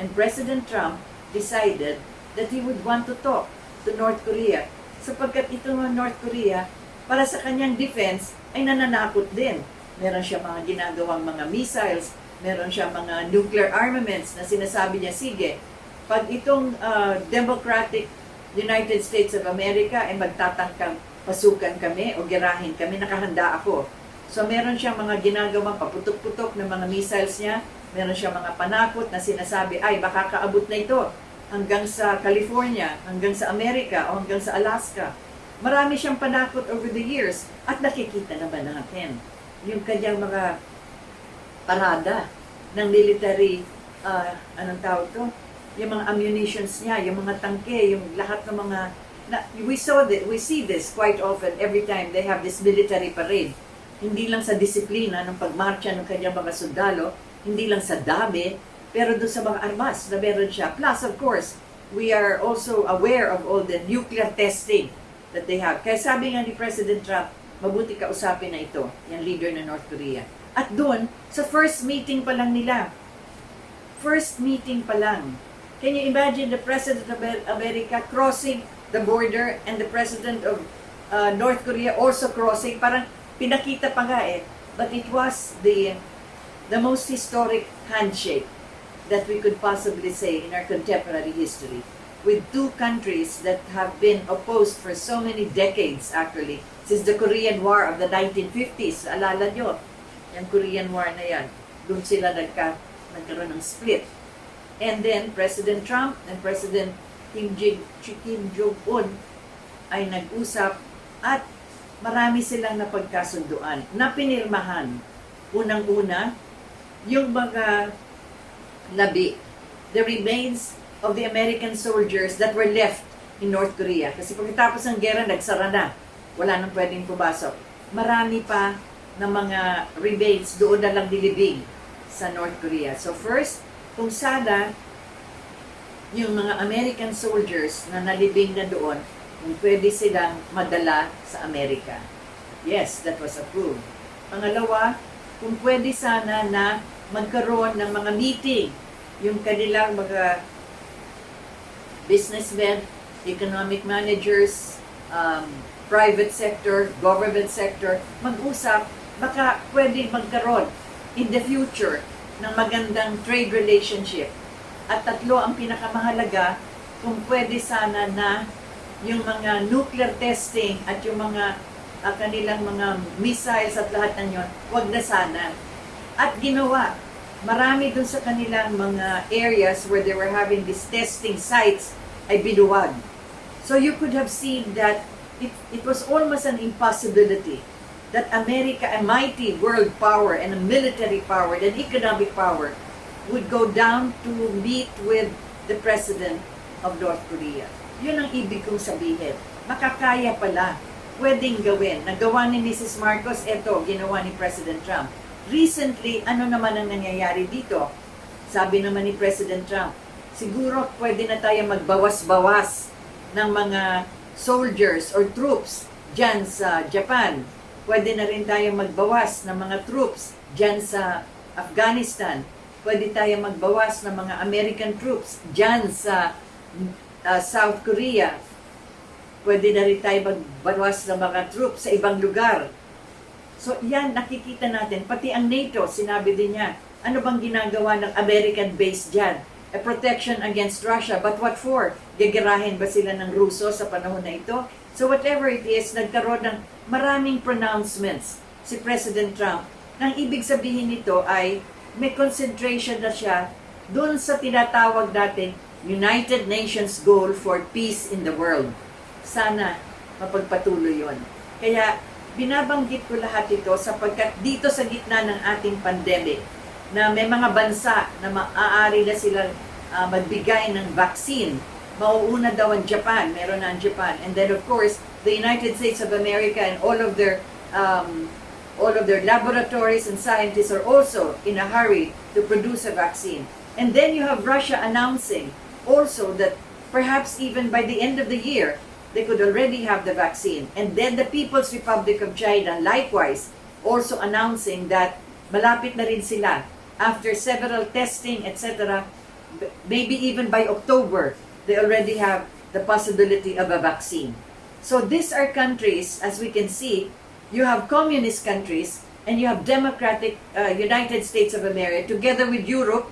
And President Trump decided that he would want to talk to North Korea sapagkat itong North Korea, para sa kanyang defense, ay nananakot din. Meron siya mga ginagawang mga missiles, meron siya mga nuclear armaments na sinasabi niya, sige, pag itong Democratic United States of America ay magtatangkang pasukan kami o girahin kami, nakahanda ako. So meron siyang mga ginagawang paputok-putok ng mga missiles niya, meron siyang mga panakot na sinasabi, ay baka kaabot na ito hanggang sa California, hanggang sa Amerika, o hanggang sa Alaska. Marami siyang panakot over the years at nakikita naman natin yung kanyang mga parada ng military, anong tawag to? Yung mga ammunitions niya, yung mga tangke, yung lahat ng mga, we see this quite often every time they have this military parade. Hindi lang sa disiplina ng pagmarcha ng kanyang mga sundalo, hindi lang sa dami, pero doon sa mga armas na meron siya. Plus, of course, we are also aware of all the nuclear testing that they have. Kaya sabi nga ni President Trump, mabuti kausapin na ito, yung leader ng North Korea. At doon, sa first meeting pa lang nila, can you imagine the President of America crossing the border and the President of North Korea also crossing? Parang pinakita pa nga but it was the most historic handshake that we could possibly say in our contemporary history, with two countries that have been opposed for so many decades actually, since the Korean War of the 1950s. Alala nyo, yung Korean War na yan, doon sila nagkaroon ng split. And then President Trump and President Kim Jong-un ay nag-usap at marami silang napagkasunduan, na pinirmahan. Unang-una, yung mga labi, the remains of the American soldiers that were left in North Korea. Kasi pagkatapos ng gera, nagsara na. Wala nang pwedeng pumasok. Marami pa na mga remains doon na lang dilibing sa North Korea. So first, kung sana yung mga American soldiers na nalibing na doon, kung pwede silang madala sa Amerika. Yes, that was approved. Pangalawa, kung pwede sana na magkaroon ng mga meeting, yung kanilang mga businessmen, economic managers, private sector, government sector, mag-usap, baka pwede magkaroon in the future ng magandang trade relationship. At tatlo ang pinakamahalaga, kung pwede sana na yung mga nuclear testing at yung mga kanilang mga missiles at lahat ng yun, wag na sana. At ginawa, marami dun sa kanilang mga areas where they were having these testing sites ay binuwag. So you could have seen that it was almost an impossibility that America, a mighty world power and a military power and economic power, would go down to meet with the president of North Korea. Yun ang ibig kong sabihin. Makakaya pala. Pwedeng gawin. Nagawa ni Mrs. Marcos, eto, ginawa ni President Trump. Recently, ano naman ang nangyayari dito? Sabi naman ni President Trump, siguro pwede na tayo magbawas-bawas ng mga soldiers or troops dyan sa Japan. Pwede na rin tayo magbawas ng mga troops dyan sa Afghanistan. Pwede tayo magbawas ng mga American troops dyan sa South Korea. Pwede na rin tayo magbawas ng mga troops sa ibang lugar. So yan, nakikita natin. Pati ang NATO, sinabi din niya, ano bang ginagawa ng American base dyan? A protection against Russia. But what for? Gagarahin ba sila ng Ruso sa panahon na ito? So whatever it is, nagkaroon ng maraming pronouncements si President Trump. Nang ibig sabihin nito ay may concentration na siya doon sa tinatawag natin United Nations goal for peace in the world. Sana mapagpatuloy yon. Kaya binabanggit ko lahat ito sapagkat dito sa gitna ng ating pandemic na may mga bansa na maaari na silang magbigay ng vaccine. Mauuna daw ang Japan, meron na ang Japan. And then of course, the United States of America and all of their laboratories and scientists are also in a hurry to produce a vaccine. And then you have Russia announcing also that perhaps even by the end of the year, they could already have the vaccine. And then the People's Republic of China, likewise, also announcing that malapit na rin sila. After several testing, etc., maybe even by October, they already have the possibility of a vaccine. So these are countries, as we can see, you have communist countries, and you have democratic United States of America, together with Europe.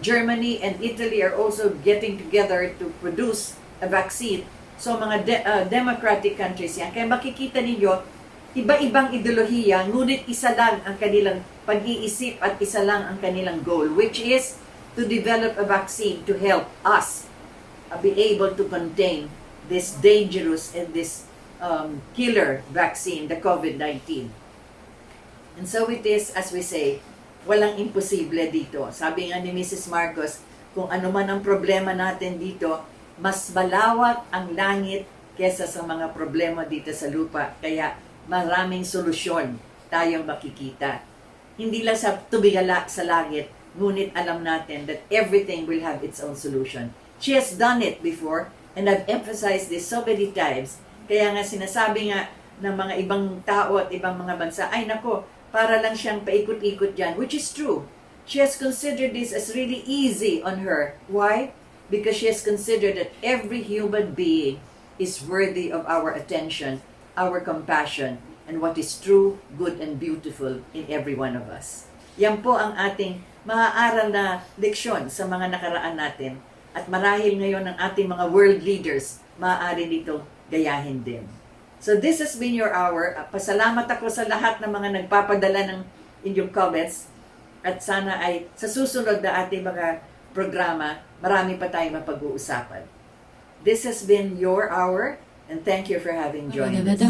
Germany and Italy are also getting together to produce a vaccine. So mga democratic countries yan. Kaya makikita ninyo, iba-ibang ideolohiya, ngunit isa lang ang kanilang pag-iisip at isa lang ang kanilang goal, which is to develop a vaccine to help us be able to contain this dangerous and this killer vaccine, the COVID-19. And so it is, as we say, walang imposible dito. Sabi nga ni Mrs. Marcos, kung ano man ang problema natin dito, mas malawak ang langit kesa sa mga problema dito sa lupa. Kaya maraming solusyon tayong makikita. Hindi lang sa tumingala sa langit, ngunit alam natin that everything will have its own solution. She has done it before, and I've emphasized this so many times. Kaya nga sinasabi nga ng mga ibang tao at ibang mga bansa, ay nako, para lang siyang paikot-ikot dyan, which is true. She has considered this as really easy on her. Why? Because she has considered that every human being is worthy of our attention, our compassion, and what is true, good, and beautiful in every one of us. Yan po ang ating maaaral na leksyon sa mga nakaraan natin. At marahil ngayon ng ating mga world leaders, maaari nitong gayahin din. So this has been your hour. Pasalamat ako sa lahat ng mga nagpapadala ng inyong comments. At sana ay sa susunod na ating mga programa, marami pa tayong mapag-uusapan. This has been your hour, and thank you for having joined us.